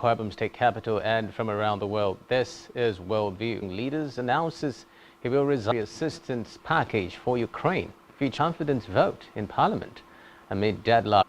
Poem's state capital and from around the world. This is Worldview. Leaders announces he will resign the assistance package for Ukraine. Feature confidence vote in parliament amid deadlock.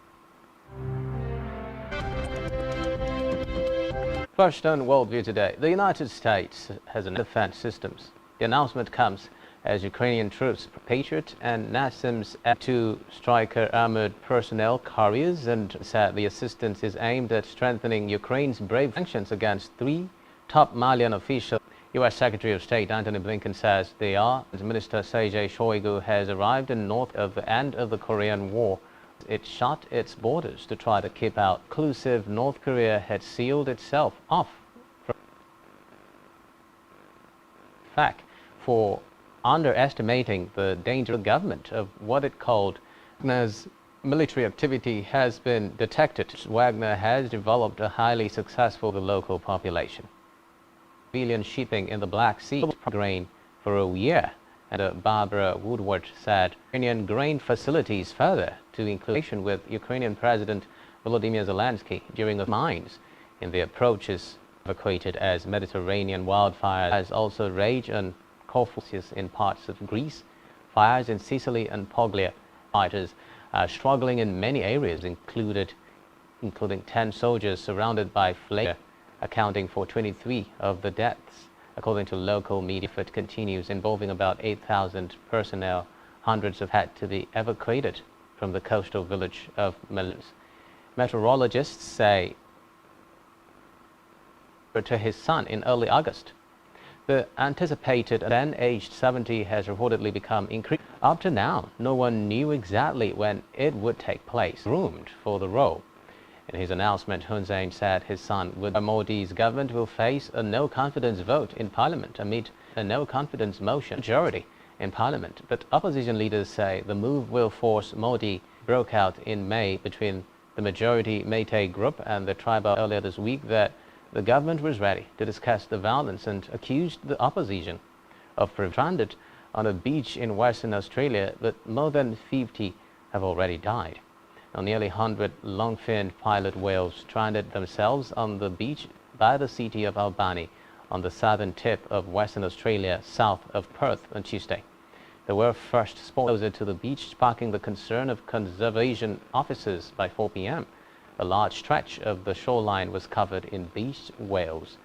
First on Worldview today, the United States has defense systems. The announcement comes as Ukrainian troops Patriot and NASAMS to Stryker armored personnel carriers, and said the assistance is aimed at strengthening Ukraine's brave sanctions against three top Malian officials. U.S. Secretary of State Antony Blinken says they are. Minister Sergei Shoigu has arrived in north of the end of the Korean War. It shut its borders to try to keep out. Inclusive North Korea had sealed itself off from fact for underestimating the danger of the government of what it called Wagner's military activity has been detected. Wagner has developed a highly successful local population. Civilian shipping in the Black Sea grain for a year. And Barbara Woodward said Ukrainian grain facilities further to inclusion with Ukrainian President Volodymyr Zelensky during the mines in the approaches evacuated as Mediterranean wildfires has also raged on Corfusius in parts of Greece. Fires in Sicily and Puglia. Fighters are struggling in many areas, including 10 soldiers surrounded by flames, accounting for 23 of the deaths. According to local media, it continues, involving about 8,000 personnel. Hundreds have had to be evacuated from the coastal village of mews. Meteorologists say to his son in early August. The anticipated then aged 70 has reportedly become increased. Up to now, no one knew exactly when it would take place. Groomed for the role. In his announcement, Hun Sen said his son Modi's government will face a no-confidence vote in parliament amid a no-confidence motion majority in parliament. But opposition leaders say the move will force Modi. Broke out in May between the majority Meitei group and the tribal earlier this week that the government was ready to discuss the violence and accused the opposition of stranded on a beach in Western Australia, but more than 50 have already died. Now, nearly 100 long-finned pilot whales stranded themselves on the beach by the city of Albany on the southern tip of Western Australia, south of Perth on Tuesday. They were first spotted closer to the beach, sparking the concern of conservation officers by 4 p.m. A large stretch of the shoreline was covered in beached whales.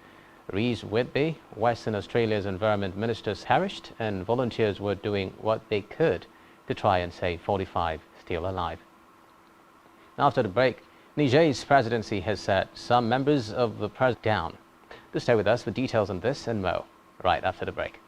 Rees Whitby, Western Australia's Environment Minister, perished, and volunteers were doing what they could to try and save 45 still alive. After the break, Niger's presidency has said some members of the press down. To stay with us for details on this and more right after the break.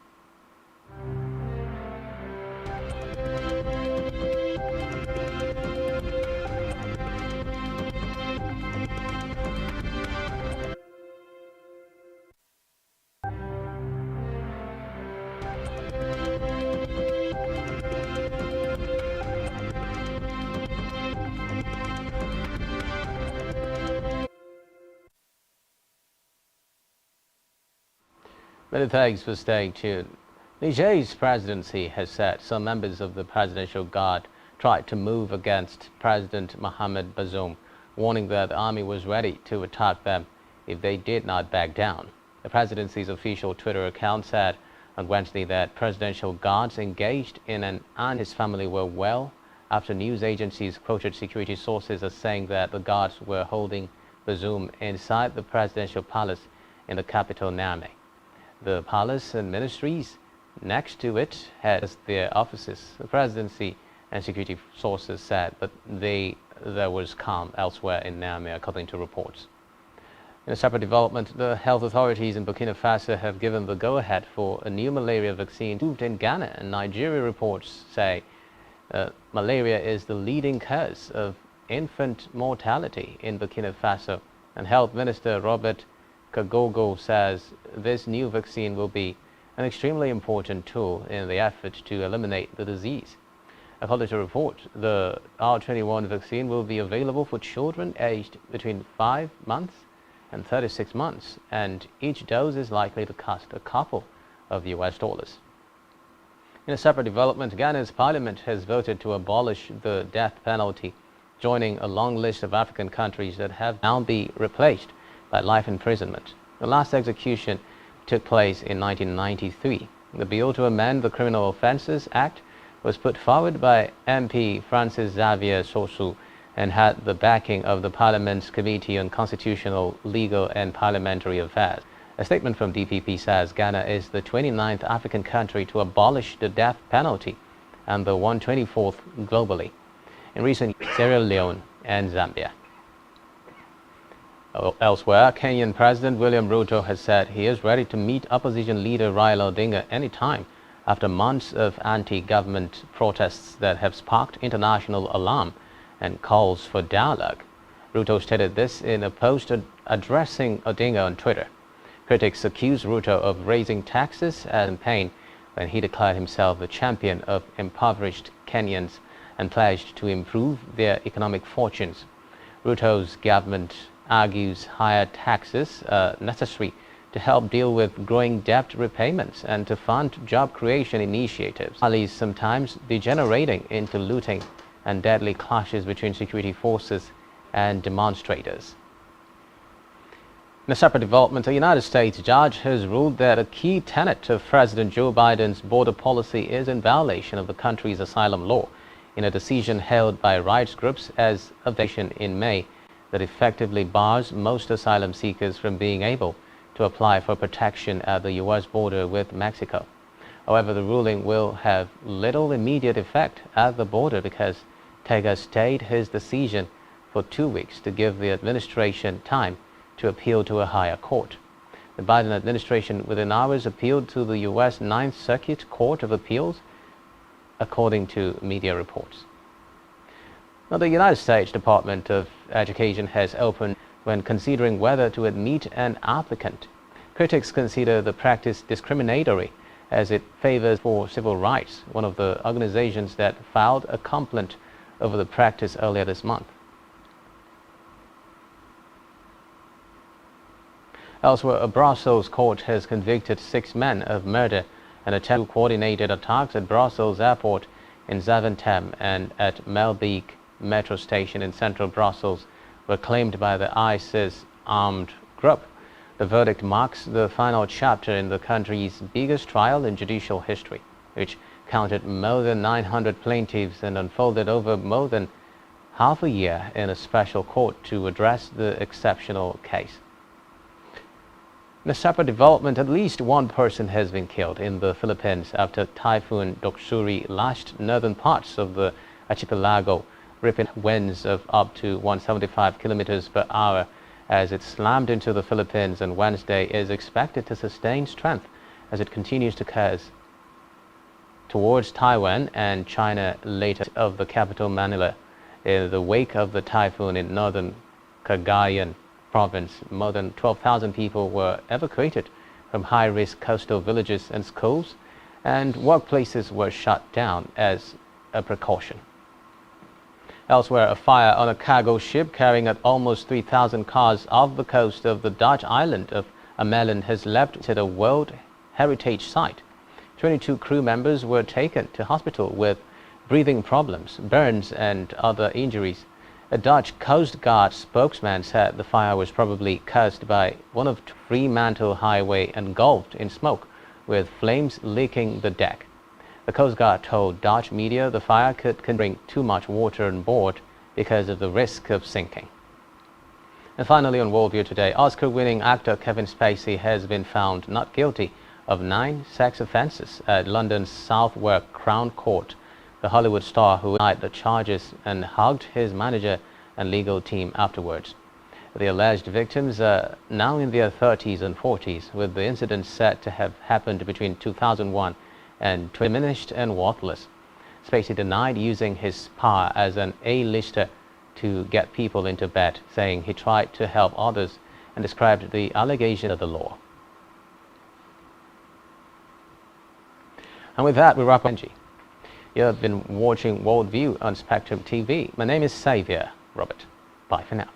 Many thanks for staying tuned. Niger's presidency has said some members of the Presidential Guard tried to move against President Mohamed Bazoum, warning that the army was ready to attack them if they did not back down. The presidency's official Twitter account said on Wednesday that presidential guards engaged in an and his family were well after news agencies quoted security sources as saying that the guards were holding Bazoum inside the presidential palace in the capital Niamey. The palace and ministries next to it had their offices. The presidency and security sources said that there was calm elsewhere in Niamey, according to reports. In a separate development, the health authorities in Burkina Faso have given the go-ahead for a new malaria vaccine approved in Ghana, and Nigeria reports say malaria is the leading cause of infant mortality in Burkina Faso, and Health Minister Robert Kagogo says this new vaccine will be an extremely important tool in the effort to eliminate the disease. According to reports, the R21 vaccine will be available for children aged between 5 months and 36 months, and each dose is likely to cost a couple of US dollars. In a separate development, Ghana's parliament has voted to abolish the death penalty, joining a long list of African countries that have now been replaced by life imprisonment. The last execution took place in 1993. The bill to amend the Criminal Offences Act was put forward by MP Francis Xavier Sosu and had the backing of the Parliament's Committee on Constitutional, Legal and Parliamentary Affairs. A statement from DPP says Ghana is the 29th African country to abolish the death penalty and the 124th globally. In recent years, Sierra Leone and Zambia. Elsewhere, Kenyan President William Ruto has said he is ready to meet opposition leader Raila Odinga anytime after months of anti-government protests that have sparked international alarm and calls for dialogue. Ruto stated this in a post addressing Odinga on Twitter. Critics accuse Ruto of raising taxes and campaign when he declared himself the champion of impoverished Kenyans and pledged to improve their economic fortunes. Ruto's government argues higher taxes are necessary to help deal with growing debt repayments and to fund job creation initiatives, rallies sometimes degenerating into looting and deadly clashes between security forces and demonstrators. In a separate development, a United States judge has ruled that a key tenet of President Joe Biden's border policy is in violation of the country's asylum law in a decision held by rights groups as a decision in May that effectively bars most asylum seekers from being able to apply for protection at the U.S. border with Mexico. However, the ruling will have little immediate effect at the border because Texas stayed his decision for 2 weeks to give the administration time to appeal to a higher court. The Biden administration within hours appealed to the U.S. Ninth Circuit Court of Appeals, according to media reports. Now, the United States Department of Education has opened when considering whether to admit an applicant. Critics consider the practice discriminatory as it favors for civil rights, one of the organizations that filed a complaint over the practice earlier this month. Elsewhere, a Brussels court has convicted 6 men of murder and attempt to coordinated attacks at Brussels Airport in Zaventem and at Melbeek metro station in central Brussels were claimed by the ISIS armed group. The verdict marks the final chapter in the country's biggest trial in judicial history, which counted more than 900 plaintiffs and unfolded over more than half a year in a special court to address the exceptional case. In a separate development, at least one person has been killed in the Philippines after Typhoon Doksuri lashed northern parts of the archipelago, ripping winds of up to 175 kilometers per hour as it slammed into the Philippines on Wednesday is expected to sustain strength as it continues to course towards Taiwan and China later of the capital Manila. In the wake of the typhoon in northern Cagayan province, more than 12,000 people were evacuated from high-risk coastal villages and schools, and workplaces were shut down as a precaution. Elsewhere, a fire on a cargo ship carrying almost 3,000 cars off the coast of the Dutch island of Ameland has left to the World Heritage Site. 22 crew members were taken to hospital with breathing problems, burns and other injuries. A Dutch Coast Guard spokesman said the fire was probably caused by one of Fremantle Highway engulfed in smoke, with flames leaking the deck. The Coast Guard told Dutch media the fire could bring too much water on board because of the risk of sinking. And finally, on World View today, Oscar-winning actor Kevin Spacey has been found not guilty of 9 sex offences at London's Southwark Crown Court. The Hollywood star who denied the charges and hugged his manager and legal team afterwards. The alleged victims are now in their 30s and 40s, with the incident said to have happened between 2001 and diminished and worthless. Spacey denied using his power as an A-lister to get people into bed, saying he tried to help others and described the allegation of the law. And with that, we wrap up. You have been watching World View on Spectrum TV. My name is Xavier Robert. Bye for now.